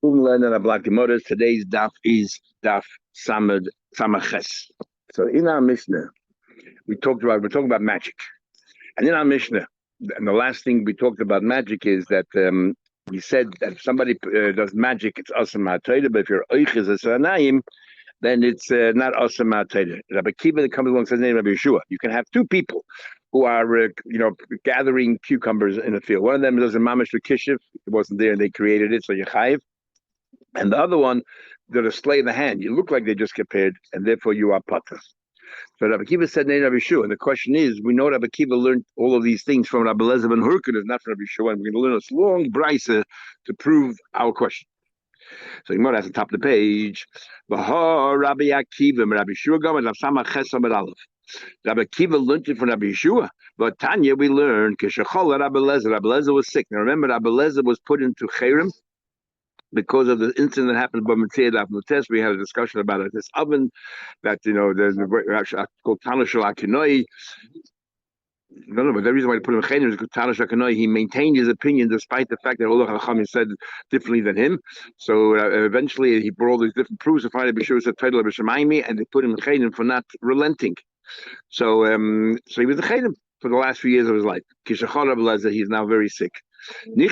Today's daf is daf Samaches. So in our Mishnah, we're talking about magic, and in our Mishnah, and the last thing we talked about magic is that we said that if somebody does magic, it's awesome ma'atayda, but if you're oiches as anayim, then it's not awesome ma'atayda. Rabbi Kiva that comes along and says the name of Yeshua. You can have two people who are gathering cucumbers in a field. One of them does a mamash kishiv. It wasn't there, and they created it, so you chayiv. And the other one, they're a slay in the hand. You look like they just get paired, and therefore you are pater. So Rabbi Kiva said, "Name Rabbi Yeshua." And the question is, we know Rabbi Kiva learned all of these things from Rabbi Lezer ben Hurkon, not from Rabbi Yeshua, and we're going to learn this long brisa to prove our question. So you know that's the top of the page. Rabbi Akiva, Rabbi Yeshua, Rabbi Kiva learned it from Rabbi Yeshua. But Tanya, we learned Rabbi Lezer was sick. Now remember, Rabbi Lezer was put into Cherem because of the incident that happened by Mitzvah Daf Nutes. We had a discussion about it. This oven that there's called Tanashal Akinoi. No, but the reason why they put him in Chenim is because Tanashal Akinoi, he maintained his opinion despite the fact that all the Chachamim said differently than him. So eventually he brought all these different proofs to find out B'Shua said title of B'Shemaimi, and they put him in Chenim for not relenting. So he was in Chenim for the last few years of his life. Kishachar Rabbi Lezer, he's now very sick. They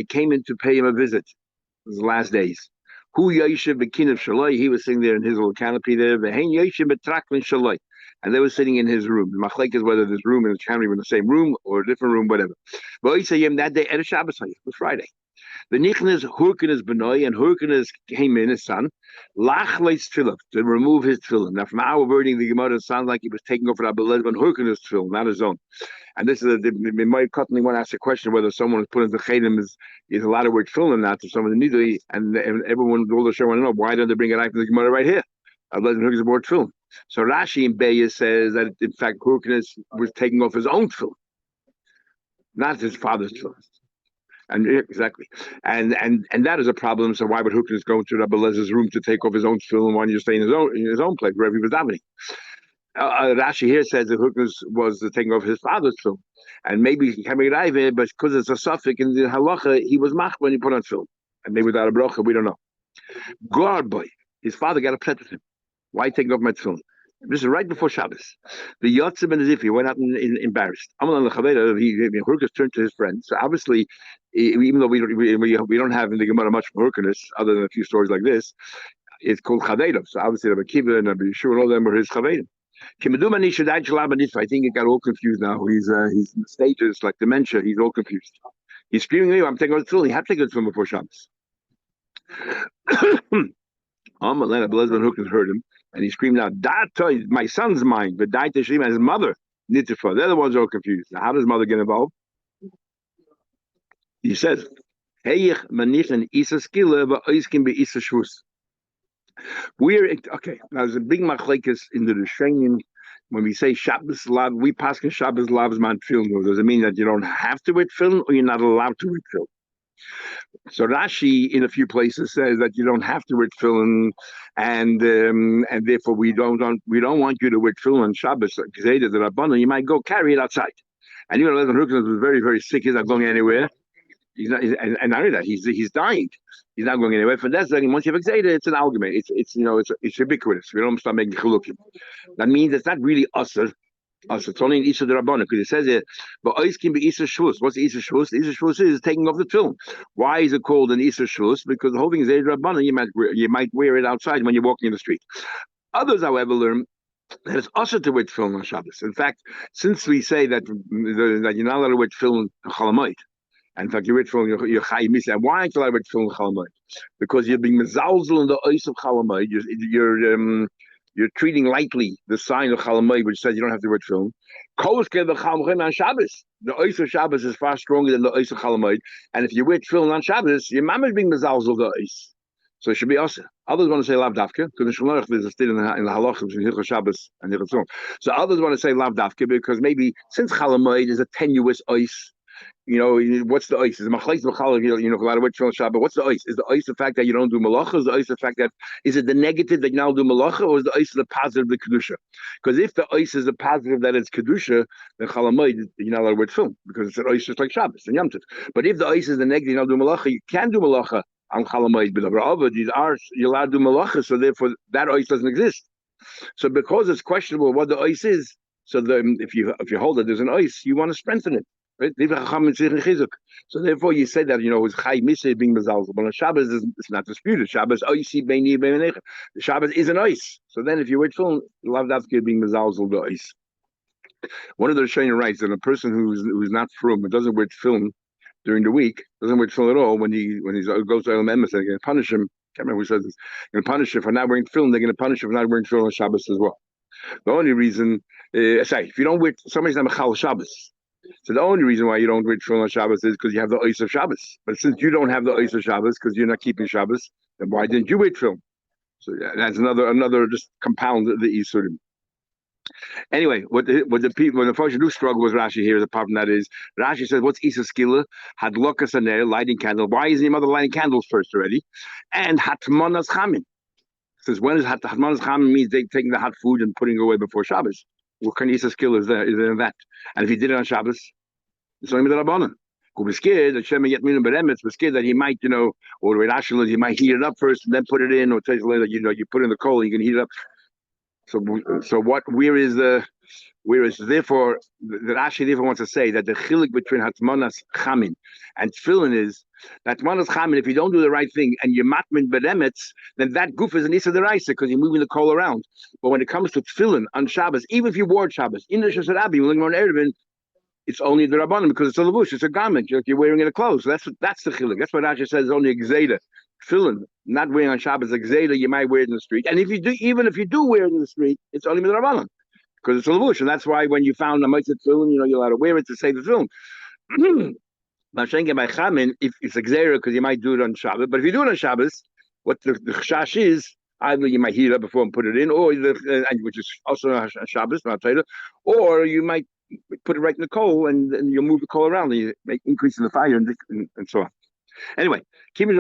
came in to pay him a visit. It was the last days. He was sitting there in his little canopy there. And they were sitting in his room. The machlek is whether this room and his family were in the same room or a different room, whatever. That day, it was Friday. The Nichnas Hurkanas Benoy, and Hurkanas came in, his son, Lachleis Tefillah, to remove his tefillin. Now, from our wording, the Gemara sounds like he was taking over Rabbi Lezer ben Hurkanas tefillin, not his own. And this is my cutting one asked a question whether someone is put into Chedim is allowed to wear tefillin or not to someone in Nidui, and everyone all the show want to know why don't they bring it out from the Gemara right here? Rabbi Lezer ben Hurkanas wore tefillin. So Rashi in Beis says that in fact Hurkanas was taking off his own tefillin, not his father's tefillin. And exactly, and that is a problem. So why would Hurkanas go into Rabbi Lezer's room to take off his own tefillin when you stay in his own place wherever he was davening? Rashi here says that Hurkanas was taking off his father's tefillin, and maybe he can make it either, but because it's a suffix in the halacha, he was mach when he put on tefillin, and maybe without a bracha, we don't know. God boy, his father got upset with him. Why take off my tefillin? This is right before Shabbos. The Yotzim and Zifi went out embarrassed. Hurkanas turned to his friends. So obviously, even though we don't have in the Gemara much from Hurkanas, other than a few stories like this, it's called Chavedim. So obviously, Rabbi Kiva and Rabbi Yeshua and all of them were his Chavedim. I think it got all confused now. He's in stages like dementia. He's all confused. He's screaming, "I'm taking a tefillin." He had to take a tefillin before Shabbos. Hurkanas heard him. And he screamed out, "Data, my son's mine, but Daita Shima, his mother, Nitifa." They're the ones who are confused. Now, how does mother get involved? He says, "Heyich manichin isa skila, but oiskin be isa shvus." We're okay. Now there's a big machlekes in the Rishonim. When we say Shabbos lav, we pass Shabbos lavs man tefillin. Does it mean that you don't have to wear tefillin or you're not allowed to wear tefillin? So Rashi, in a few places, says that you don't have to wear tefillin, and therefore we don't want you to wear tefillin on Shabbos. You might go carry it outside. And even though Hurkanas was very, very sick, he's not going anywhere. He's not, and not only that, he's dying. He's not going anywhere. For that, once you have Xeda, it's an argument. It's ubiquitous. We don't start making chilukim. That means it's not really usher. It's only in Isha the Rabbana, because it says it, but Ois can be Isha Shvus. What's Isha Shvus? Isha Shvus is taking off the tefillin. Why is it called an Isha Shvus? Because the whole thing is Isha Rabbana, you might wear it outside when you're walking in the street. Others, however, learn that it's also to wear tefillin on Shabbos. In fact, since we say that you're not allowed to wear tefillin on Chalamoid, and in fact you wear tefillin, you're Chayim Misa. And why aren't you allowed to wear tefillin on Chalamoid? Because you're being mezalzel in the Ois of Chalamoid. You're treating lightly the sign of Chalamoid, which says you don't have to wear tefillin. On Shabbos, the Ois of Shabbos is far stronger than the Ois of Chalamoid. And if you wear tefillin on Shabbos, your mama is being mezalzel the Ois. So it should be also. Others want to say lav dafka, because in Shulchan Aruch there's a state in the halacha between Hilchos Shabbos and Hilchos Tzom. So others want to say lav dafka because maybe since Chalamoid is a tenuous Ois, what's the ice? Is the machlekes b'chalav? Allowed to wear tefillin Shabbat. What's the ice? Is the ice the fact that you don't do malacha? Is the ice the fact that is it the negative that you now do malacha, or is the ice the positive, the kedusha? Because if the ice is the positive that it's kedusha, then chalamoid you're not allowed to wear tefillin because it's an ice just like Shabbos and Yom Tov. But if the ice is the negative, you now do malacha. You can do malacha I'm chalamayit, but these are you're allowed to do malachas, so therefore that ois doesn't exist. So because it's questionable what the ois is, so if you hold that there's an ois, you want to strengthen it. Right? So therefore you say that it's chai misay being mezalzel. But on Shabbos it's not disputed. Shabbos oisi beini beinecha. The Shabbos is an ois. So then if you wear tefillin, lav dafke being mezalzel the ois. One of the Rishonim writes that a person who's not frum, but doesn't wear tefillin during the week, doesn't wear tefillin at all, when he goes to Elam Emes, they're going to punish him. I can't remember who says this. They're going to punish him for not wearing tefillin. They're going to punish him for not wearing tefillin on Shabbos as well. The only reason, if you don't wear, somebody's not mechal Shabbos. So the only reason why you don't wear tefillin on Shabbos is because you have the ois of Shabbos. But since you don't have the ois of Shabbos because you're not keeping Shabbos, then why didn't you wear tefillin? So that's another just compound the isurim. Anyway, what the people when the folks do struggle with Rashi here, apart from that is Rashi says, "What's Isa Skila? Had lokas aner lighting candle. Why isn't your mother lighting candles first already?" And hatmanas chamin says, "When is hatmanas chamin means they taking the hot food and putting it away before Shabbos. What kind of Isa Skila is there? Is there that? And if he did it on Shabbos, it's only the rabbanon. We're scared that Shema yet minum beremetz. We're scared that he might, or the Rashi he might heat it up first and then put it in, or tell you later, you put it in the coal, you can heat it up." So therefore the Rashi therefore wants to say that the chilik between hatmanas chamin and tefillin is that hatmanas chamin, if you don't do the right thing and you're matmin beremetz, then that goof is an issa deraisa because you're moving the coal around. But when it comes to tefillin on Shabbos, even if you wore Shabbos in the Shasarabi, you're looking on Erevin, it's only the rabbanim because it's a levush, it's a garment, you're wearing it a clothes. So that's the chilik. That's what Rashi says. It's only a gzeda. Tefillin, not wearing on Shabbos, like Zayda, you might wear it in the street. And even if you do wear it in the street, it's only midrabanan because it's a levush, and that's why when you found a mitzvah tefillin, you're allowed to wear it to save the tefillin. But by chamin, if it's a gzera, because you might do it on Shabbos, but if you do it on Shabbos, what the chash is, either you might heat it up before and put it in, or which is also on Shabbos, or you might put it right in the coal, and you'll move the coal around, and you make increase in the fire, and so on. Anyway, he's very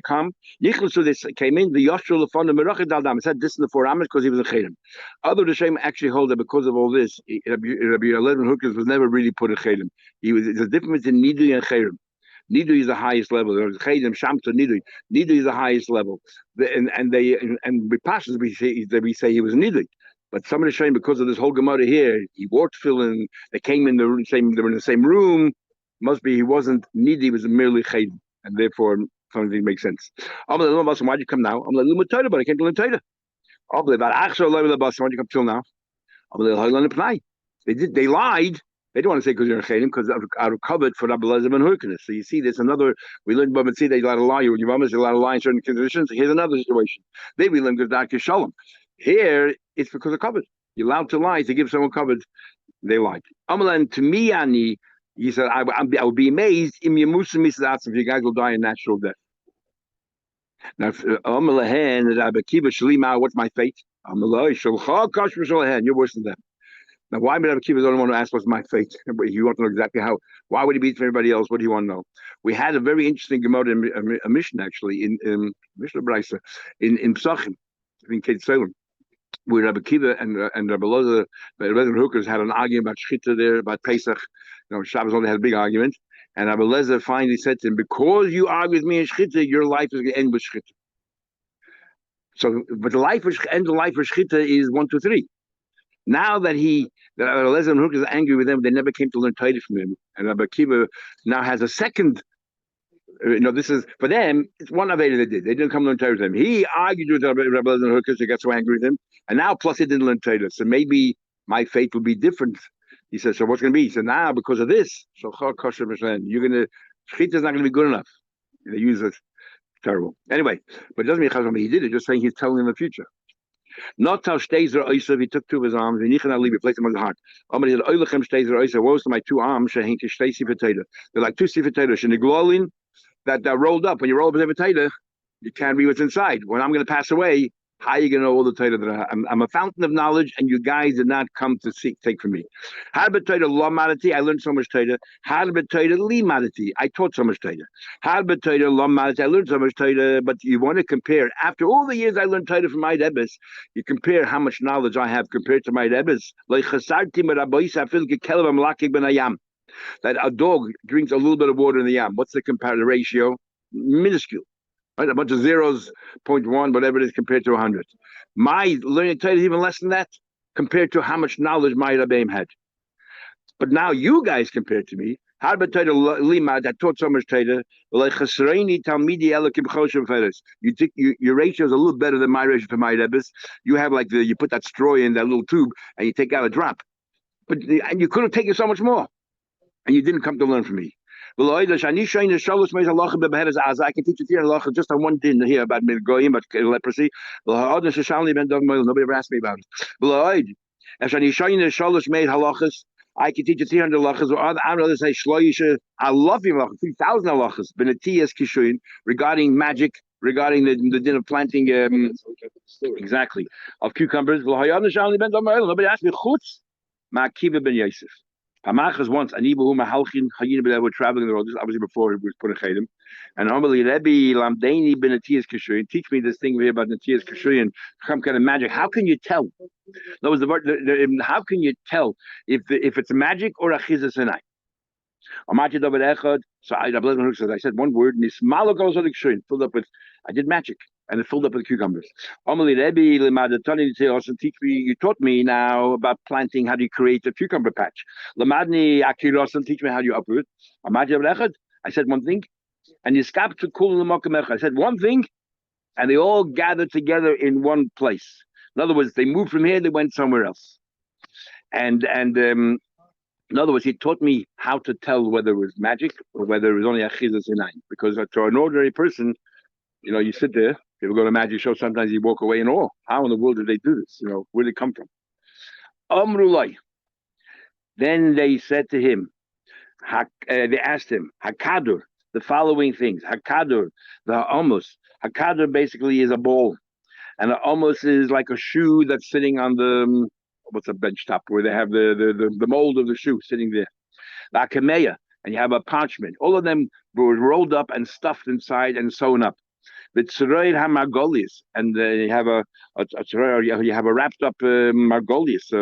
calm. This came in the Yoshua Lefon the Merachid Daldam. It said this in the 4 Amos because he was a Chedim. Other Rishonim actually hold that because of all this, Rabbi Eliezer Hukers was never really put a Chedim. There's a difference in Nidui and Chedim. Nidui is the highest level. There's Chedim, Shamta, Nidui. Nidui is the highest level. And with passions we say he was Nidui. But some of the Rishonim, because of this whole Gemara here, he wore tefillin. They came in they were in the same room. Must be he wasn't needy, he was merely chayim, and therefore something makes sense. Why'd you come now? I'm like, but I can't do Torah. Why'd you come till now? They lied. They don't want to say because you're a chayim, because out of covered for Rabbi Lezer and Hurkanis. So you see, there's another. We learned about see they allowed to lie. Your mom is allowed to lie in certain conditions. Here's another situation. They we learned because Dr. Shalom. Here it's because of covered. You're allowed to lie to give someone covered. They lied. Amalan to me, Ani. He said, I would be amazed if you guys will die a natural death. Now, what's my fate? You're worse than them. Now, why would Rabbi Akiva don't want to ask what's my fate? You want to know exactly how. Why would he be for everybody else? What do you want to know? We had a very interesting Gemara in a mission, actually, in Mishnah Brisa, in Psachim, in Kate Salem, where Rabbi Akiva and Rabbi Loza, the Rebbe Hookers had an argument about Shchita there, about Pesach. Shabbos only had a big argument, and Rabbi Lezer finally said to him, "Because you argue with me in Shchita, your life is going to end with Shchita." So, but the life of Shchita is 1, 2, 3. Now that Rabbi Lezer and Hookers are angry with them, they never came to learn Torah from him, and Rabbi Akiva now has a second. This is for them. It's one Aveda they did. They didn't come to learn Torah with him. He argued with Rabbi Lezer and Hookers. They got so angry with him, and now plus he didn't learn Torah. So maybe my fate will be different. He said, so what's going to be? He said, now because of this, you're going to, Shchita is not going to be good enough. They use it. Terrible. Anyway, but it doesn't mean he did it, just saying he's telling in the future. Not how Stezer Oisav, he took 2 of his arms, and he placed them on his heart. He said, Oilechem Stezer Oisav, woes to my 2 arms, Shehinke Shtei Sifeteda. They're like 2 Sifeteda, Sheniglolin, that rolled up. When you roll up a Sifeteda, you can't read what's inside. When I'm going to pass away, how are you going to know all the Torah that I'm a fountain of knowledge, and you guys did not come to take from me. How about Torah law madati? I learned so much Torah. How about Torah li madati? I taught so much Torah. How about Torah law madati? I learned so much Torah. But you want to compare after all the years I learned Torah from my Rebbes, you compare how much knowledge I have compared to my Rebbes. That a dog drinks a little bit of water in the yam. What's the comparative ratio? minuscule, right? A bunch of zeros, 0.1, whatever it is, compared to 100. My learning Torah is even less than that, compared to how much knowledge my Rabbeim had. But now you guys compared to me, how about Torah Lima that taught so much Torah? You think your ratio is a little better than my ratio to my Rebbe's. You have like you put that straw in that little tube and you take out a drop. And you could have taken so much more. And you didn't come to learn from me. I can teach you here just on one din here about goyim, about leprosy. Nobody ever asked me about it. I can teach you 300 halachas. I'm going to say shloisha. I love you 3,000 halachas. Benatiyas kishuin regarding magic, regarding the din of planting. Exactly of cucumbers. Nobody asked me chutz ma'kiva ben Yosef. Hamachas once anibu mahalchin hayina were traveling the road. This obviously before he was put in chedim. And normally Rebbe lamdeini benatiyas kishuin. Teach me this thing here about natiyas kishuin. Some kind of magic. How can you tell? That was the word. How can you tell if it's magic or a chizas and so I said one word, and filled up with. I did magic, and it filled up with cucumbers. You taught me now about planting. How do you create a cucumber patch? Teach me how do you uproot. I said one thing, and I said one thing, and they all gathered together in one place. In other words, they moved from here, they went somewhere else. And in other words, he taught me how to tell whether it was magic or whether it was only a chizas inayin. Because to an ordinary person, you sit there, people go to a magic show, sometimes you walk away in awe. How in the world did they do this? Where did it come from? Amrulai. Then they said to him, they asked him, Hakadur, the following things. Hakadur, the almost. Hakadur basically is a ball. And it almost is like a shoe that's sitting on the what's a bench top where they have the mold of the shoe sitting there. La kameya, and you have a parchment. All of them were rolled up and stuffed inside and sewn up. The tzeroid hamargolius, and you have you have a wrapped up margolius,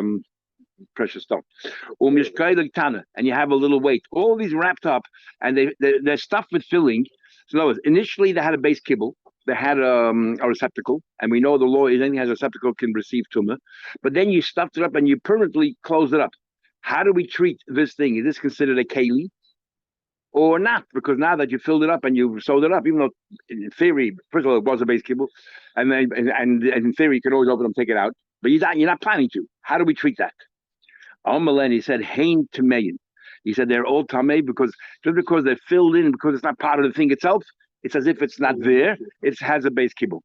precious stone. And you have a little weight. All these wrapped up, and they're stuffed with filling. So in other words, initially they had a base kibble. They had a receptacle, and we know the law is anything has a receptacle can receive tumah. But then you stuffed it up and you permanently closed it up. How do we treat this thing? Is this considered a keli or not? Because now that you filled it up and you sewed it up, even though in theory, first of all, it was a base kibble, and then and in theory you can always open them, take it out, but you're not planning to. How do we treat that? He said, "Hain tamein." He said they're all tamei because just because they're filled in, because it's not part of the thing itself. It's as if it's not there. It has a base kibble,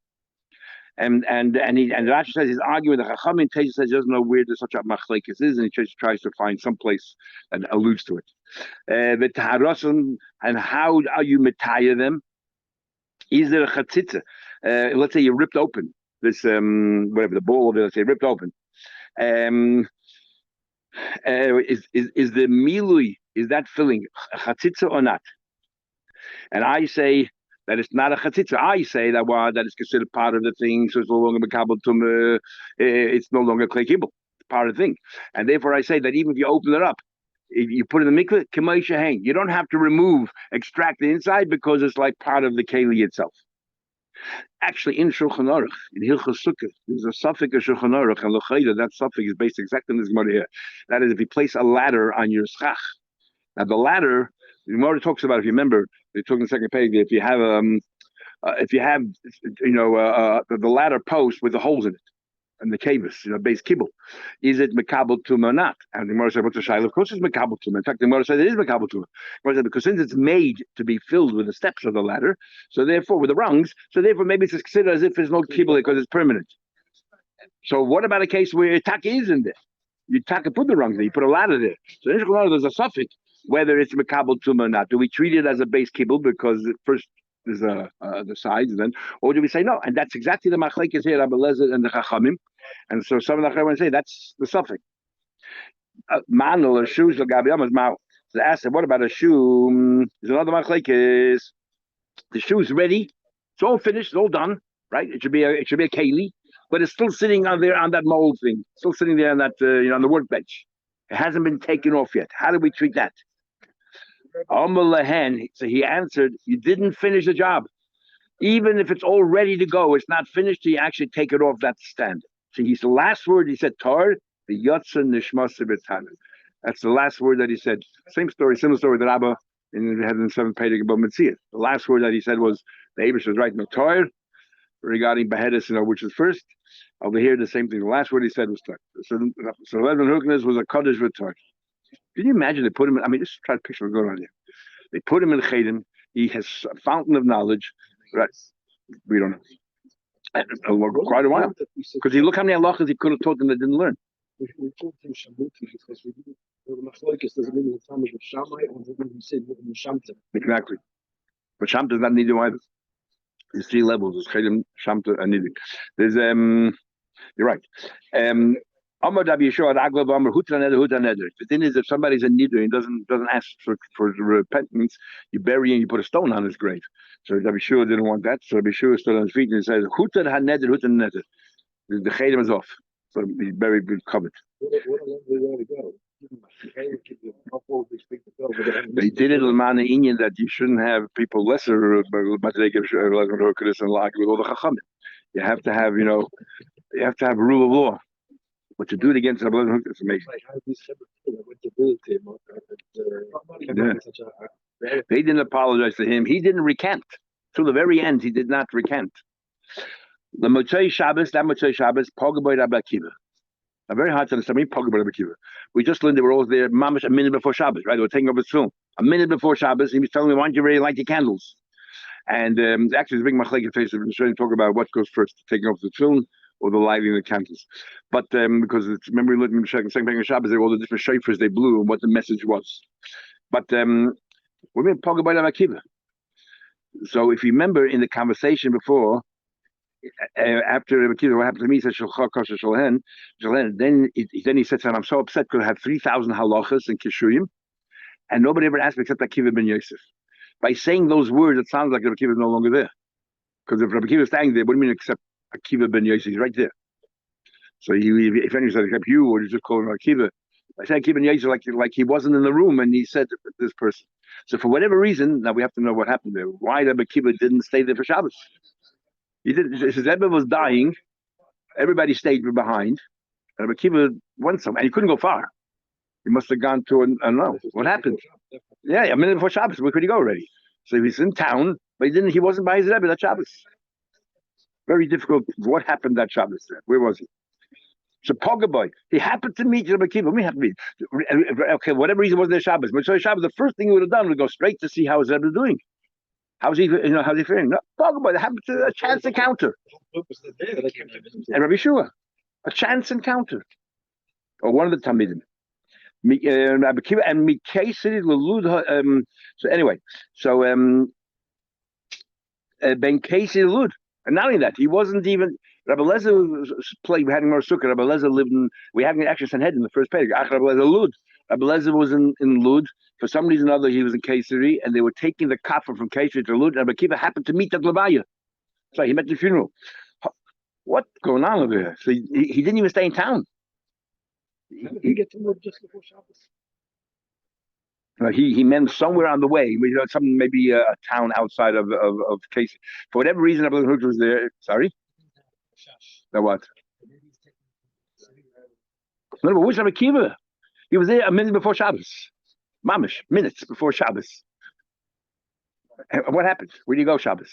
and Rashi says he's arguing. The Chachamim Teja says he doesn't know where such a machlekes is, and he just tries to find some place that alludes to it. The taharosim, and how are you metaya them? Is there a chatzitza? Let's say you ripped open this whatever the ball of it. Let's say ripped open. Is the milui, is that filling a chatzitza or not? And I say that it's not a chatzitza. I say that that is considered part of the thing, so it's no longer mekabel tumah. It's no longer klei kibul. It's part of the thing, and therefore I say that even if you open it up, if you put it in the mikveh, k'maisha hang. You don't have to extract the inside because it's like part of the keli itself. Actually, in Shulchan Aruch, in Hilchos Sukkah, there's a suffix of Shulchan Aruch, and l'chayda, that suffix is based exactly on this Gemara here. That is, if you place a ladder on your schach. Now the ladder, the Gemara talks about. If you remember, they talk in the second page. If you have the ladder post with the holes in it and the kavis, base kibble, is it mekabel tumah or not? And the Gemara said, "What's the shaila?" Of course, it's mekabel tumah. In fact, the Gemara said it is mekabel tumah. The Gemara said because since it's made to be filled with the steps of the ladder, so therefore with the rungs, so therefore maybe it's considered as if there's no kibble because it's permanent. So what about a case where taka is in there? You taka put the rungs there, you put a ladder there. So in Shulchan Aruch there's a suffix whether it's mekabel tumah or not. Do we treat it as a base kibble because first there's the sides, and then, or do we say no? And that's exactly the machlekes here, Rabbi Lezer and the Chachamim. And so some of the Chachamim say that's the suffix. Manul or shoes or gabiyamas mouth. So they asked him, what about a shoe? There's another machlekes. The shoe's ready. It's all finished. It's all done. Right? It should be a keli, but it's still sitting on there on that mold thing. Still sitting there on that on the workbench. It hasn't been taken off yet. How do we treat that? So he answered, you didn't finish the job. Even if it's all ready to go, it's not finished till you actually take it off that stand. So he's the last word he said, Tar, the Yotza Nishmasa B'Tana. That's the last word that he said. Same story, similar story that Abba in the 7th page about Mitzvah. The last word that he said was, the Abish was writing a Tar regarding Beheadis, which is first. Over here, the same thing. The last word he said was Tar. So Levin Huknes was a Kaddish with Tar. Can you imagine they put him in? I mean, just try to picture what's going on here. They put him in Chedim. He has a fountain of knowledge. Right. We don't know. Quite a while. Because you look how many halachas he could have taught them that didn't learn. Exactly. But Shamta is not needed either. There's 3 levels. There's Chedim, Shamta, and Nidui. There's you're right. The thing is, if somebody's a nidui and doesn't ask for repentance, you bury him, you put a stone on his grave. So Rabbi Shua didn't want that. So Rabbi Shua stood on his feet and he says, "Hutan haneder, hutan neder." The chedim is off, so he's buried with covered. They did it in Mana Indian that you shouldn't have people lesser, but they give and like with all the chachamim. You have to have, you have to have rule of law. But to do it against Rabbi Hook, it's amazing. Yeah. They didn't apologize to him. He didn't recant. To the very end, he did not recant. The Motzei Shabbos, Pogaboy Rabbi Akiva. Very hard to understand. Pogaboy Rabbi Akiva. We just learned they were all there mamish a minute before Shabbos, right? They were taking over his film. A minute before Shabbos, he was telling me, why don't you really light your candles? And actually, it's a big machlekes face of trying to talk about what goes first, taking off the film or the lighting of the candles. But because remember we looked in the second page of Shabbos, there were all the different shofars they blew and what the message was. But we're in Pogaboy Rabbi Akiva. So if you remember in the conversation before, after Rabbi Akiva, what happened to me, he said, then he said, I'm so upset because I had 3,000 halachas in Kishuyim, and nobody ever asked me except Akiva ben Yosef. By saying those words, it sounds like Rabbi Akiva is no longer there. Because if Rabbi Akiva is standing there, what do you mean except Akiva ben Yosef? He's right there. So if anyone said except you, or you just call him Akiva, I said Akiva ben Yosef like he wasn't in the room, and he said this person. So for whatever reason, now we have to know what happened there. Why Rabbi Akiva didn't stay there for Shabbos? He did. His Rebbe was dying. Everybody stayed behind. And Rabbi Akiva went somewhere, and he couldn't go far. He must have gone to I don't know what happened. Yeah, a minute before Shabbos, where could he go already? So he was in town, but he wasn't by his Rebbe that Shabbos. Very difficult. What happened that Shabbos there? Where was he? So Pogaboy, he happened to meet Rabbi Akiva. We have to meet. Okay, whatever reason was there Shabbos. But so Shabbos, the first thing he would have done was go straight to see how his Rebbe is doing. How's he feeling? No, Pogaboy, that happened to a chance encounter. And Rabbi Shua, a chance encounter. Or one of the Talmidim. Rabbi Akiva and Mikesedi Lelud. So anyway, Ben Casey Lelud. And not only that, he wasn't even. Rabbi Lezer we had more sukkah. Rabbi Lezer lived in. We had actually Sanhedrin in the first page. Rabbi Lezer Lud. Rabbi Lezer was in Lud. For some reason or other, he was in Kayseri, and they were taking the kafir from Kayseri to Lud. And Rabbi Akiva happened to meet at Levaya. So he met the funeral. What's going on over here? So he didn't even stay in town. He get to Lud just before Shabbos. He meant somewhere on the way, some maybe a town outside of Kayseri. For whatever reason, Rabbi Lezer was there. Sorry. No what? No, but where's Rabbi Akiva? He was there a minute before Shabbos. Mamish, minutes before Shabbos. And what happened? Where did he go Shabbos?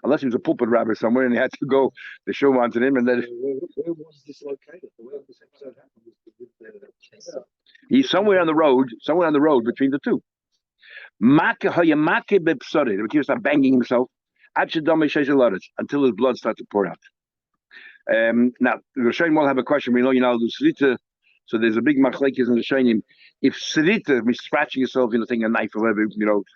Unless he was a pulpit rabbi somewhere and he had to go, the show wanted him, and then... Where was this located? Where this episode happened? He's somewhere on the road between the two. He started banging himself until his blood started to pour out. Now, the Rishonim will have a question. We know you know do Srita, so there's a big machlekes in the Rishonim. If Srita, scratching yourself, taking a knife or whatever,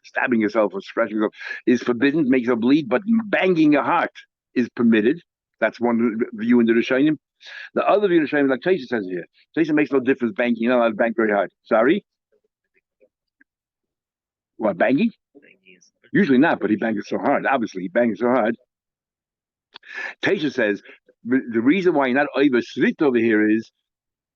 stabbing yourself or scratching yourself, is forbidden, makes you bleed, but banging your heart is permitted. That's one view in the Rishonim. The other view in the Rishonim, like Taisa says here, Taisa makes no difference banging. You're not allowed to bang very hard. Sorry? What, banging? Usually not, but he bangs so hard. Obviously, he bangs so hard. Taisa says, the reason why you're not over Srit over here is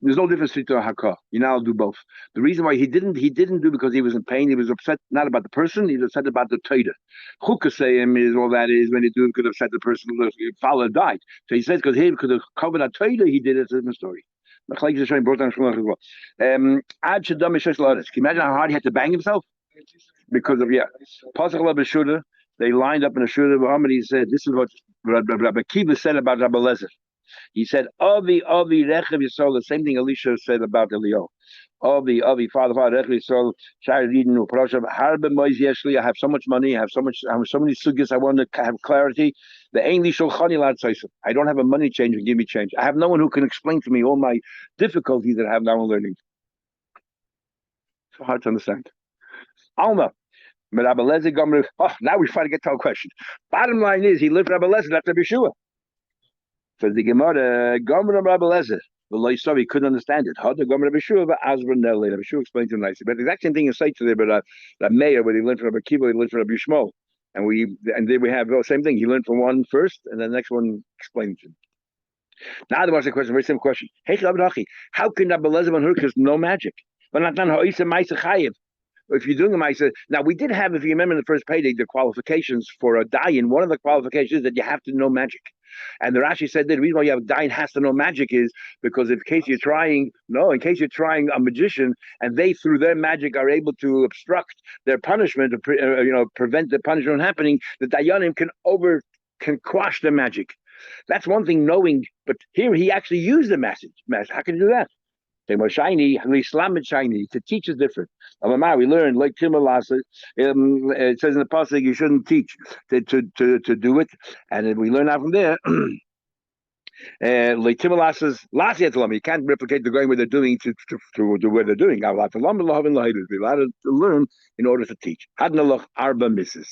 There's no difference between a hakah. You now do both. The reason why he didn't do because he was in pain. He was upset not about the person. He was upset about the Torah. Chukasayim is all that is when he do it could upset the person. The father died. So he says because he could have covered a Torah, he did it. It's a different story. Ad Shadam Mishesh Lotus. Can you imagine how hard he had to bang himself? Because of Pasach Labashuda, they lined up in a Shuda. Muhammad, he said, this is what Rabbi Kiva said about Rabbi Lezer. He said, Avi, Rechev Yisrael, the same thing Elisha said about Eliyahu. Avi, Father, Rechev Yisrael, Sharidin, Parashav, Harbe Moiz Yeshli, I have so much money, I have so many sugis, I want to have clarity. The English Shulchani Lad Saisum. I don't have a money changer, give me change. I have no one who can explain to me all my difficulties that I have now in learning. So hard to understand. Alma. Now we finally get to our question. Bottom line is, he lived Rabbi Lezer, not Rabbi Yeshua. So the Gemara, Gomer Rabbi Lezer, the Loisav, he couldn't understand it. How the Gomer Rabbi Yeshua, but Asbun Nelly. Rabbi Yeshua explained to him nicely. But the exact same thing is said to there, but that Meir, where he learned from Rabbi Kiva, he learned from Rabbi Shmuel. And then we have the same thing. He learned from one first, and then the next one explained to him. Now the question, very simple question. Hey, how can Rabbi Lezer and Hurkas no magic? But not done Ha'isa Ma'isa Chayiv. If you're doing a Maisa, now we did have, if you remember in the first payday, the qualifications for a dayan. One of the qualifications is that you have to know magic. And the Rashi said that the reason why you have a dayan has to know magic is because in case you're trying a magician and they through their magic are able to obstruct their punishment, prevent the punishment from happening, the dayanim can quash the magic. That's one thing knowing, but here he actually used the message. How can you do that? They were shiny, Islam shiny. To teach is different. We learned like Timalasa. It says in the pasuk you shouldn't teach to do it, and we learn out from there. Like Timalasas, last year you can't replicate the going where they're doing to do what they're doing. I'm allowed to learn in order to teach. Hadnalach arba misses.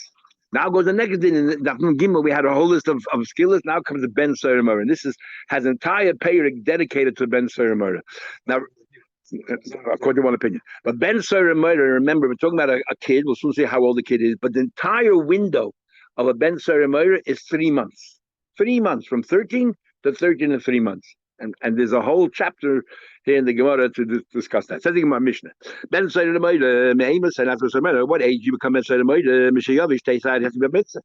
Now goes the next thing. In Dafnun Gimel, we had a whole list of skillers. Now comes the Ben Serimura, and this has an entire payrik dedicated to Ben Serimura. Now, according to one opinion, but Ben Serimura, remember, we're talking about a kid. We'll soon see how old the kid is. But the entire window of a Ben Serimura is 3 months. 3 months, from 13 to 13 and 3 months. And there's a whole chapter here in the Gemara to discuss that. Says the Gemara Mishnah. Ben Serimura, what age you become Ben Serimura? Mishayavish takes out, it has to be a mitzvah.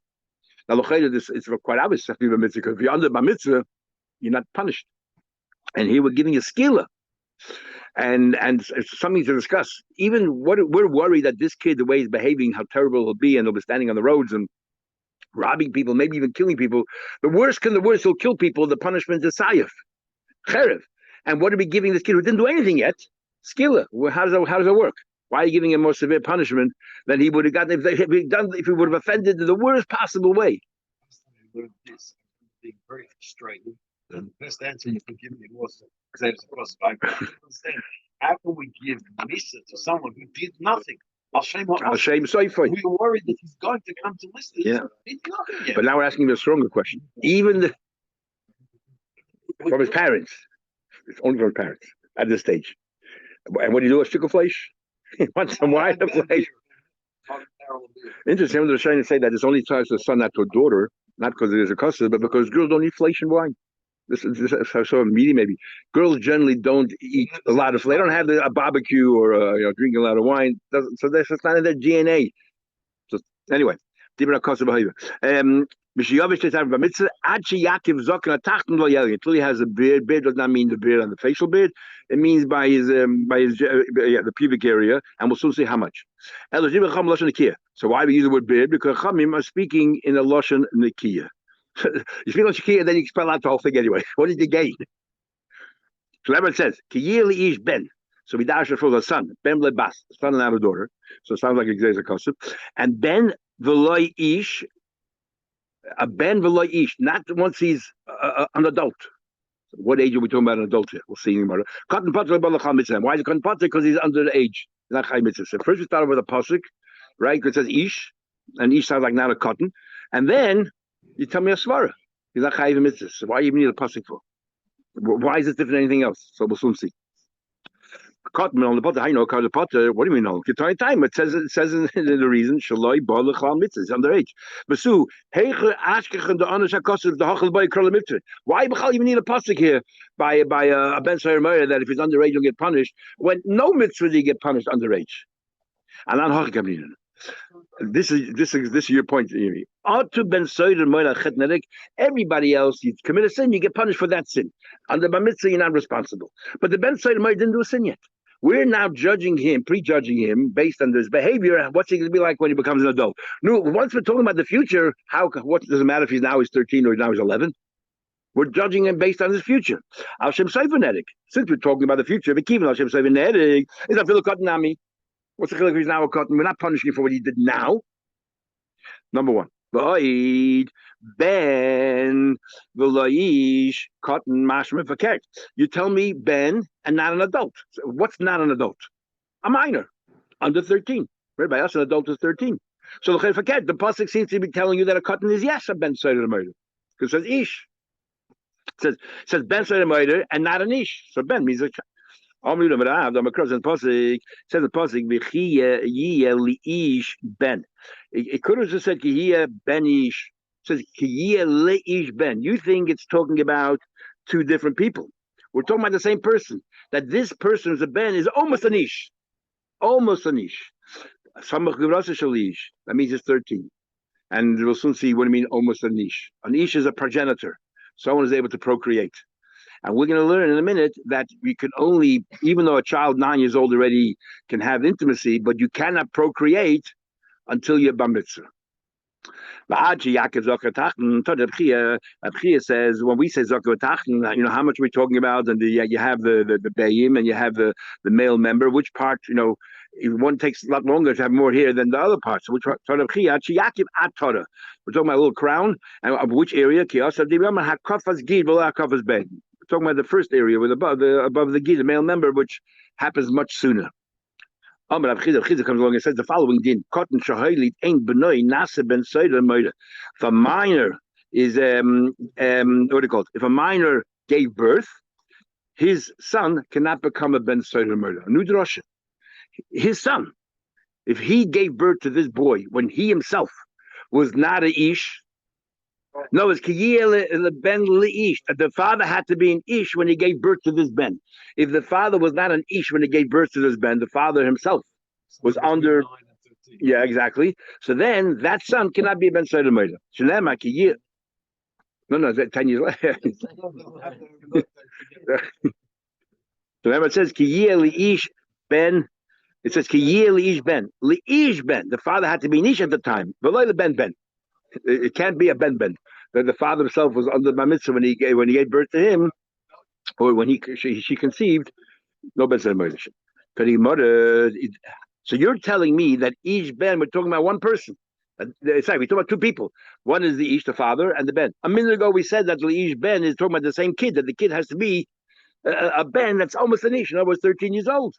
Now, it's quite obvious to be a mitzvah, because if you're under a mitzvah, you're not punished. And here we're giving a skiller. And it's something to discuss. Even we're worried that this kid, the way he's behaving, how terrible he'll be, and he'll be standing on the roads and robbing people, maybe even killing people. The worst he'll kill people. The punishment is sayif, cherev. And what are we giving this kid who didn't do anything yet? Skiller. How does it work? Why are you giving him more severe punishment than he would have gotten if he would have offended in the worst possible way? Being very frustrated. The best answer you can give me was understand. How can we give Misa to someone who did nothing? Hashem Soifoi. We were worried that he's going to come to listen. Yeah. But now we're asking him a stronger question. Even from his parents. It's only from his parents at this stage. And what do you do? A stick of flesh? He wants some wine of flesh. Interesting. I'm just trying to say that it's only ties to a son, not to a daughter, not because it is a custard, but because girls don't eat flesh and wine. This is so immediate, maybe. Girls generally don't eat a lot of flesh. They don't have a barbecue or drinking a lot of wine. So that's just not in their DNA. So anyway, different custard behavior. Until he has a beard. Beard does not mean the beard on the facial beard. It means by his the pubic area, and we'll soon see how much. So why we use the word beard? Because Chamim are speaking in a lashon nikiya. You speak on Shakir, then you spell out the whole thing anyway. What did you gain? So Rebbe says, Kiyili ish ben. So we dash for the son, ben lebas, son and not a daughter. So it sounds like a concept. And ben v'loy ish, a ben v'loy ish, not once he's an adult. So what age are we talking about an adult here? We'll see in a minute. Cotton potter mitzvah. Why is it cotton potter? Because he's under the age. Not chay mitzvah. So first we started with a pasuk, right? It says ish, and ish sounds like not a cotton. And then you tell me a svara. He's not chayiv mitzvah. So why even need a pasuk for? Why is it different than anything else? So we'll soon see. cotton on the potter. I know the potter. What do you mean? No, time. It says in the reason shaloi balachal mitzvah is underage. But so heicher ashkechen the honor shakosel the hachal by krol mitzvah. Why even need a pasuk here by a ben sayer murder that if he's underage he'll get punished when no mitzvah he get punished underage. And on hachal this is your point. To ben sayer everybody else you commit a sin you get punished for that sin. Under bar mitzvah you're not responsible. But the ben sayer didn't do a sin yet. We're now judging him, prejudging him based on this behavior. What's he going to be like when he becomes an adult? No, once we're talking about the future, what does it matter if he's 13 or now he's 11? We're judging him based on his future. Al-Shem Seifernetic. Since we're talking about the future, but even Al-Shem Seifernetic is a Nami. What's the chiluk if he's now a cotton? We're not punishing him for what he did now. Number one. Ben v'loish cotton mashma fakert. You tell me Ben and not an adult. So what's not an adult? A minor, under 13. Right by us, an adult is 13. So the pasuk seems to be telling you that a cotton is yes a Ben side of the murder because it says ish. It says Ben side of the murder and not an ish. So Ben means a child. It says the pasuk Ben. It could have just said Ben ish. It says Ben. You think it's talking about two different people? We're talking about the same person. That this person is a Ben is almost an ish, almost an ish. That means it's 13, and we'll soon see what I mean. Almost an ish. An ish is a progenitor. Someone is able to procreate. And we're going to learn in a minute that we can only, even though a child 9 years old already can have intimacy, but you cannot procreate until you're bar mitzvah. Says when we say zakotachn, you know how much we're talking about, and you have the bayim and you have the male member. Which part, one takes a lot longer to have more here than the other parts. So we're talking about a little crown, and of which area? We're talking about the first area with above the gid, the male member, which happens much sooner. Chiza comes along and says the following din: Cotton shahaylit ain't benoi nasa ben soida moida. If a minor is what do you call it? If a minor gave birth, his son cannot become a ben soida moida. New drasha. His son, if he gave birth to this boy when he himself was not a ish. No, it's ben leish. The father had to be an ish when he gave birth to this ben. If the father was not an ish when he gave birth to this ben, the father himself was under. Yeah, exactly. So then that son cannot be a ben soda moida. No, 10 years later. So remember it says leish ben. It says leish ben. Leish ben. The father had to be an ish at the time. But the ben. It can't be a ben. The father himself was under bar mitzvah when he gave birth to him, or when she conceived. No ben said murder. So you're telling me that each ben we're talking about one person. Sorry, we're talking about two people. One is the ish, the father, and the ben. A minute ago we said that the ish ben is talking about the same kid. That the kid has to be a ben that's almost an ish. In other words, 13 years old.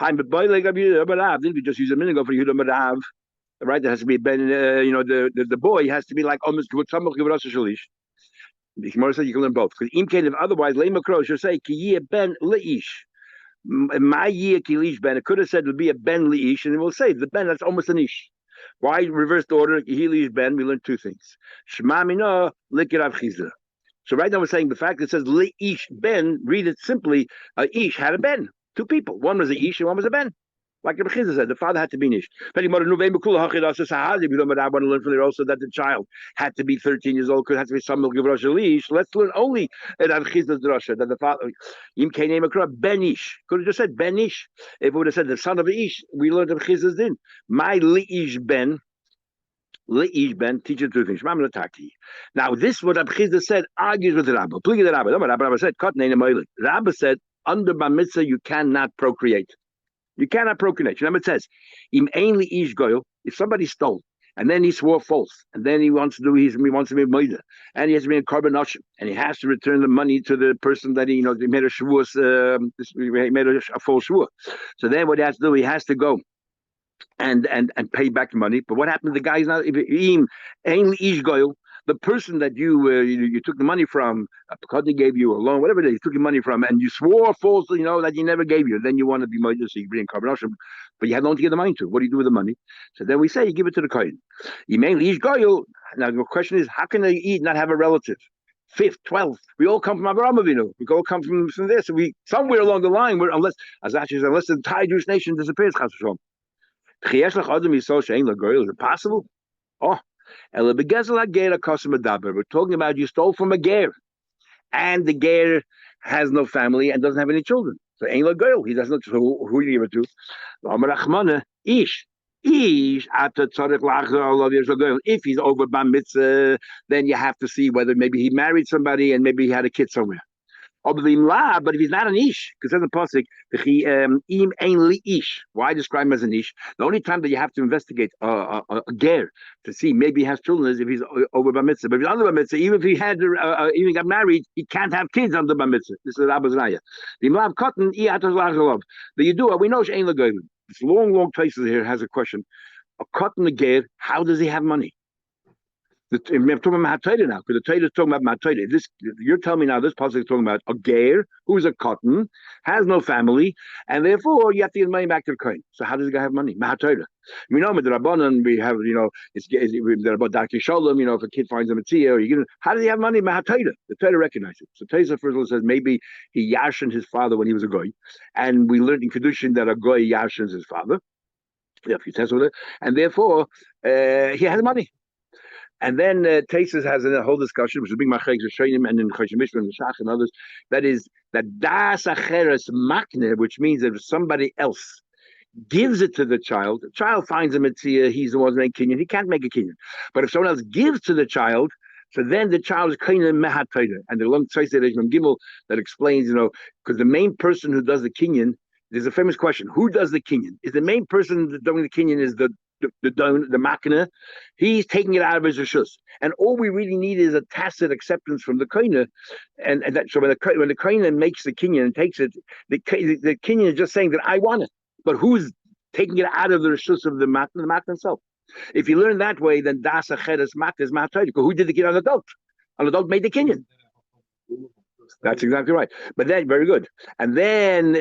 Didn't we just use a minute ago for Yehuda Marav? Right, there has to be ben. The boy has to be like almost good. Some give us a shalish. The Gemara says you can learn both. Because if otherwise, lema crow should say ki ben leish. My year kilish ben. It could have said it would be a ben leish, and it will say the ben that's almost an ish. Why reverse the order? Kilish ben. We learned two things. Shema mina likirav chizra. So right now we're saying the fact that it says leish ben. Read it simply. Ish had a ben. Two people. One was a ish and one was a ben. Like the Chiza said, the father had to be nish. I want to learn from there also that the child had to be 13 years old, could have to be some give Rosh Leash. Let's learn only at Chiza's drasha that the father Ben Ish. Could have just said Ben Ish. If it would have said the son of Ish, we learned of Chiza's din. My Leish Ben. Leish Ben teaches two things. Now this what Chiza said argues with the Rabbi. Please the Rabbi. Rabbi said, Rabbi said, under bar mitzvah you cannot procreate. You cannot procreate. Remember, it says, if somebody stole and then he swore false, and then he wants to be murder, and he has to be a carbon and he has to return the money to the person that he made a shvuas, he made a false shvua. So then what he has to do, he has to go and pay back the money. But what happens? The guy is not the person that you took the money from, because they gave you a loan, whatever it is, you took your money from, and you swore falsely, that you never gave you. Then you want to be moider, so you bring in carbon, but you had no one to give the money to. What do you do with the money? So then we say you give it to the kohen. You mainly eat goyel. Now the question is, how can they eat not have a relative? Fifth, 12th, we all come from Abraham Avinu. We all come from this. So we somewhere along the line, where unless the entire Jewish nation disappears, is it possible? Oh, we're talking about you stole from a ger, and the ger has no family and doesn't have any children. So ain't a girl. He doesn't know who you give it to. Ish. If he's over bar mitzvah, then you have to see whether maybe he married somebody and maybe he had a kid somewhere. But if he's not an ish, because there's a pasuk, im ein ish. Why describe him as an ish? The only time that you have to investigate a ger to see maybe he has children is if he's over bar mitzvah. But if he's under bar mitzvah, even if he had even got married, he can't have kids under bar mitzvah. This is Rabba's raya. The imlav cotton the yedua we know she'ain legoyim. This long places here has a question. A cotton ger, how does he have money? We're talking about Mahatayda now, because the Torah is talking about Mahatayda. You're telling me now this pasuk is talking about a ger who's a cotton, has no family, and therefore you have to give money back to the kohen. So how does the guy have money? Mahatayda. We know with the Rabbanan, we have, it's about Dr. Shalom, if a kid finds a mitzvah, or you give how does he have money? Mahatayda. The Torah recognizes it. So Taisa first of all says maybe he yashened his father when he was a goy, and we learned in Kedushin that a goy yashens his father. If you test with it, and therefore he has money. And then Tesis has a whole discussion, which is big machek Shayim and in Choshen Mishra and Shach and others. That is that das acheres makne, which means that if somebody else gives it to the child finds a mitzvah, he's the one who's making kinyan. He can't make a kinyan. But if someone else gives to the child, so then the child is kinyan mehatayda. And the long Tzayis Gimel that explains, because the main person who does the kinyan, there's a famous question: who does the kinyan? Is the main person doing the kinyan is the makna? He's taking it out of his rishus, and all we really need is a tacit acceptance from the kohen. And that, so when the kohen makes the kinyan and takes it, the kinyan is just saying that I want it. But who's taking it out of the rishus of the makna? The makna himself. If you learn that way, then das acheres makna is mahataydik. Who did the kinyan? An adult. An adult made the kinyan. That's exactly right. But then, very good. And then,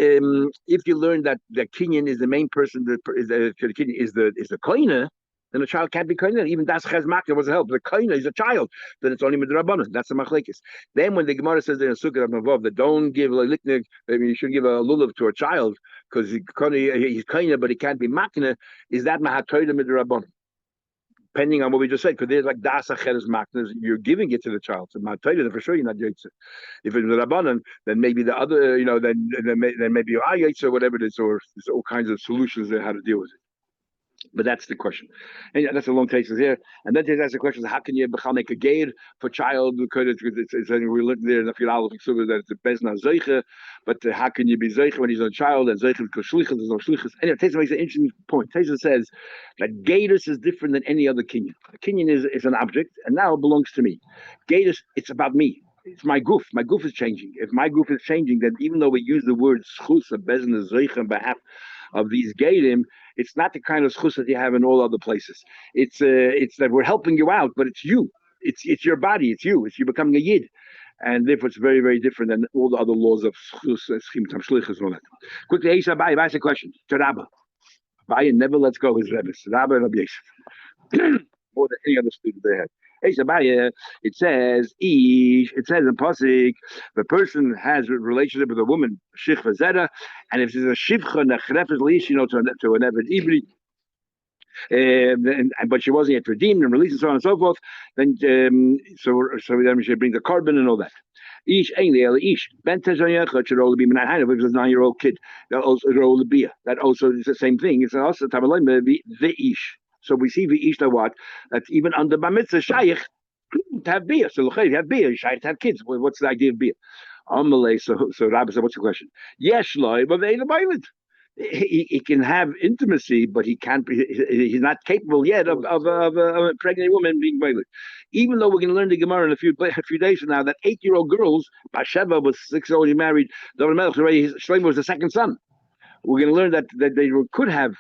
if you learn that the kinyan is the main person, the kinyan is the kohen, then the child can't be kohen. Even das chesmak was a help. The kohen is a child. Then it's only midrabanan. That's the machlekes. Then when the Gemara says in a sukkah of Mavav that don't give a liknik, you should give a lulav to a child because he's kohen, but he can't be makna. Is that mahatoyda midrabanan? Depending on what we just said, because there's like das acheres maknas, you're giving it to the child. So Matayda, for sure, you're not yotze. If it's the rabbanon, then maybe the other, then maybe you are yotze or whatever it is, or there's all kinds of solutions on how to deal with it. But that's the question. And that's a long case here. And then there's the question: how can you make a geir for child? Because we learned there in the Firal that it's a bezna zeiche. But how can you be zeiche when he's a child? And zeiche because shlichus, there's no shlichus. Anyway, Tesa makes an interesting point. Tesa says that geirus is different than any other kinyan. A kinyan is an object, and now it belongs to me. Geirus, it's about me. It's my goof. My goof is changing. If my goof is changing, then even though we use the word schus, bezna zeiche, on behalf of these geirim, it's not the kind of schus that you have in all other places. It's that we're helping you out, but it's you. It's your body. It's you. It's you becoming a yid, and therefore it's very, very different than all the other laws of schus, schim tam shlichus, and all that. Quickly, Eisha Abai asked a question to Rabba. Abai never lets go his rebbe. Rabba and Rabbi Yosef, more than any other student they had. It says in Pasik, the person has a relationship with a woman, Shich Zera, and if there's a Shivcha Nechrefes Lish, to an Eved Ivri, but she wasn't yet redeemed and released and so on and so forth, then so then she brings a carbon and all that. Ish Ish Ben Tezayach should only be 900 if it's a 9-year-old kid. That also roll the beer. That also is the same thing. It's also the Ish. So we see the what that even under bar mitzvah shaykh to have beer. So you have beer, shaykh to have kids. What's the idea of beer? So Rabbi said, what's the question? Yes, but they violent. He can have intimacy, but he can't. He's not capable yet of a pregnant woman being violent. Even though we're going to learn the Gemara in a few days from now that 8-year-old girls, Basheva was 6 already married. Shlomo was the second son. We're going to learn that they could have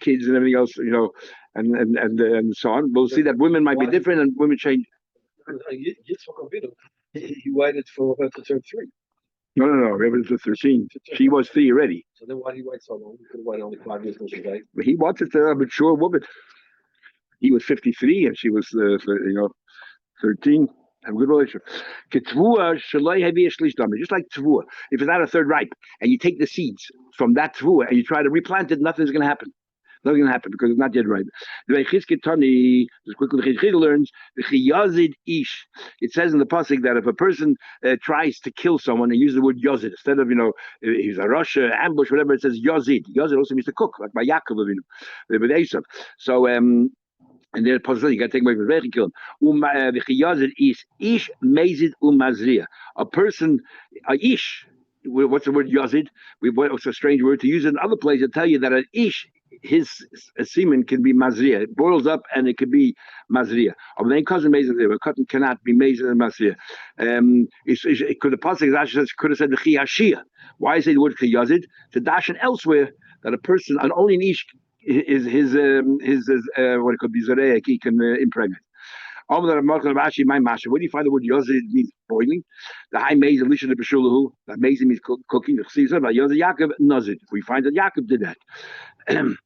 kids and everything else, and so on. We'll see that women might be different and women change. He waited for her to turn 3. No. It was 13. She was 3 already. So then why did he wait so long? He could have waited only 5 years till she was 8. But he wanted a mature woman. He was 53 and she was, 13. Have a good relationship. Just like tvua. If it's not a third ripe and you take the seeds from that tvua and you try to replant it, nothing's going to happen. Nothing's going to happen because it's not yet ripe. Just quickly, the Chizkiah learns the chiyazid ish. It says in the pasuk that if a person tries to kill someone, they use the word yazid instead of he's a rush, ambush, whatever. It says yazid. Yazid also means to cook, like by Yaakov with Esav. So and then you got to take away from the kill him. The chiyazid is ish mazid umazria. A person, a ish. What's the word yazid? It's a strange word to use in other places to tell you that an ish, his semen can be mazria. It boils up and it could be mazria. Or then cousin mazria. A cotton cannot be mazria and mazria. It could the pasuk actually could have said the chiyashia. Why say the word chiyazid? To dash and elsewhere that a person, an only an ish, is his what it could be zareik, he can impregnate. What do you find the word yozid means boiling? The high maize elisha the beshulahu. That maize means cooking. The chsisa by yozid Yaakov nozid. We find that Yaakov did that. A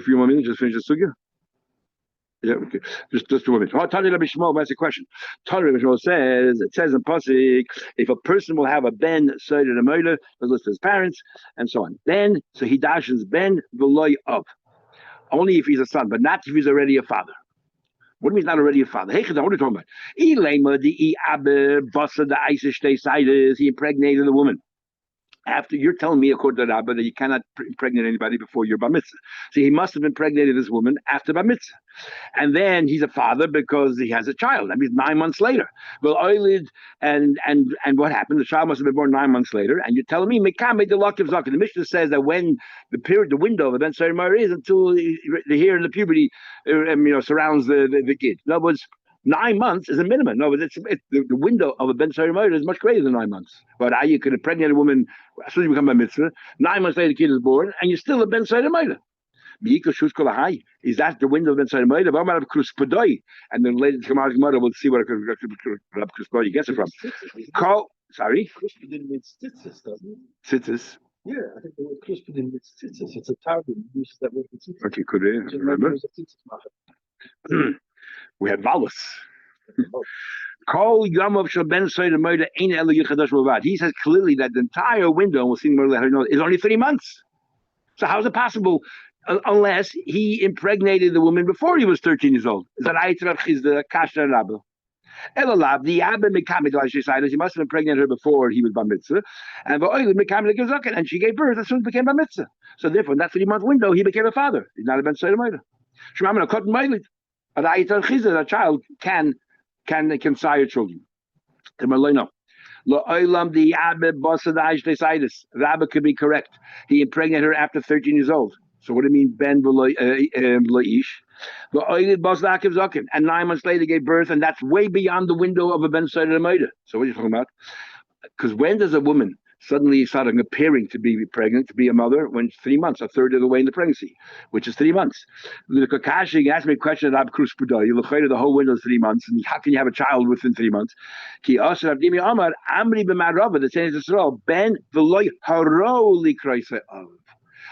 few more minutes, just finish the sugya. Yeah, okay. Just 2 minutes. Tani Rabbi Shmuel asks a question. Tani Rabbi Shmuel says, it says in pasuk, if a person will have a ben side of the moiler, list his parents, and so on. Then, so he dashes ben v'loy of. Only if he's a son, but not if he's already a father. What do you mean not already a father? Hey, what are you talking about? He impregnated the woman. After you're telling me, according to Rabbi, that you cannot impregnate anybody before you're bar mitzvah. So he must have impregnated this woman after bar mitzvah. And then he's a father because he has a child. That means 9 months later. Well, Oilid and what happened? The child must have been born 9 months later. And you're telling me, Mekame the luck of Zakah. The Mishnah says that when the window of the Ben Sarimar is until the hair and the puberty surrounds the kid. In other words, 9 months is a minimum. No, but the window of a Ben Sarimar is much greater than 9 months. But you could impregnate a woman as soon as you become a mitzvah. 9 months later, the kid is born, and you're still a Ben Sarimar. Is that the window of Ben Sarimar? And then later, tomorrow we'll see what Kruspadoi gets it from. Sorry? Kruspadin means tzitzis, doesn't it? Tzitzis. Yeah, I think the word Kruspadin means tzitzis. It's a targum. Uses that word for tzitzis. Okay, could it? Remember? We had Valus. He says clearly that the entire window, and we'll see is only 3 months. So how is it possible unless he impregnated the woman before he was 13 years old? Is that the Kasha Rabba? The Abba Mekhamid, he must have impregnated her before he was bar mitzvah, and she gave birth as soon as became bar mitzvah. So therefore, in that 3-month window, he became a father. He's not a ben Seder. A child can sire children. Rabba could be correct. He impregnated her after 13 years old. So what do you mean, ben lo'ish? And 9 months later gave birth, and that's way beyond the window of a ben Seder. So what are you talking about? Because when does a woman suddenly start appearing to be pregnant, to be a mother, when 3 months, a third of the way in the pregnancy, which is 3 months? The Kakashi asked me a question about Kruspadoi. You look the whole window is 3 months, and how can you have a child within 3 months? Ki Asher Abdimi Amar Amri b'Marava, the same as Israel, Ben v'loy haroli kraisa of.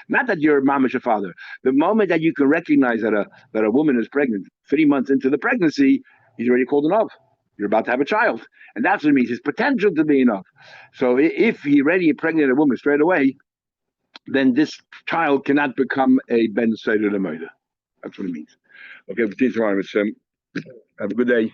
Not that your mom is your father. The moment that you can recognize that a woman is pregnant, 3 months into the pregnancy, he's already called enough. You're about to have a child. And that's what it means. His potential to be enough. So if he already impregnated a woman straight away, then this child cannot become a Ben Seder Lemoida. That's what it means. Okay, have a good day.